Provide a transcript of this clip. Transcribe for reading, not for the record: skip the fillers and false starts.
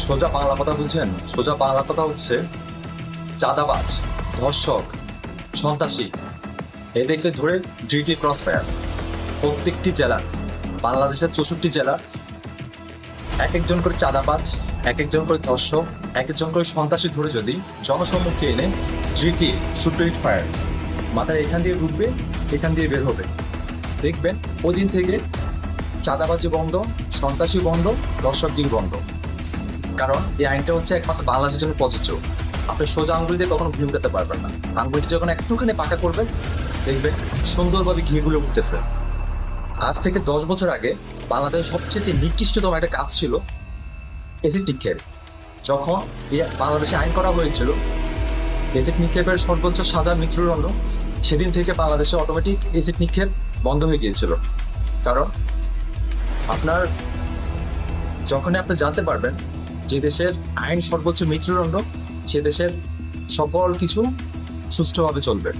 সোজা বাংলা কথা বুঝছেন? সোজা বাংলা কথা হচ্ছে চাঁদাবাজ, ধর্ষক, সন্ত্রাসী এদেরকে ধরে ডিউটি ক্রস ফায়ার। প্রত্যেকটি জেলা, বাংলাদেশের 64 জেলার এক একজন করে চাঁদাবাজ, এক একজন করে ধর্ষক, এক একজন করে সন্ত্রাসী ধরে যদি জনসম্মুখে এনে ডিউটি শুট ফায়ার, মাথায় এখান দিয়ে ঢুকবে, এখান দিয়ে বের হবে, দেখবেন ওই দিন থেকে চাঁদাবাজি বন্ধ, সন্ত্রাসী বন্ধ, ধর্ষকগিরি বন্ধ। কারণ এই আইনটা হচ্ছে একমাত্র বাংলাদেশের জন্য প্রযোজ্য। আপনি সোজা আঙ্গুল দিয়ে কখনো ঘি উঠাতে পারবেন না। আঙ্গুলটি যখন একটুখানি পাকা করবেন, দেখবেন সুন্দরভাবে ঘিগুলো উঠতেছে। আজ থেকে 10 বছর আগে বাংলাদেশের সবচেয়ে নিকৃষ্টতম একটা কাজ ছিল এসিড নিক্ষেপ। যখন বাংলাদেশে আইন করা হয়েছিল এসিড নিক্ষেপের সর্বোচ্চ সাজা মৃত্যুদণ্ড, সেদিন থেকে বাংলাদেশে অটোমেটিক এসিড নিক্ষেপ বন্ধ হয়ে গিয়েছিল। কারণ আপনার যখনই আপনি জানতে পারবেন যে দেশের আইন সর্বোচ্চ মৃত্যুদণ্ড, সে দেশের সকল কিছু সুষ্ঠুভাবে চলবে।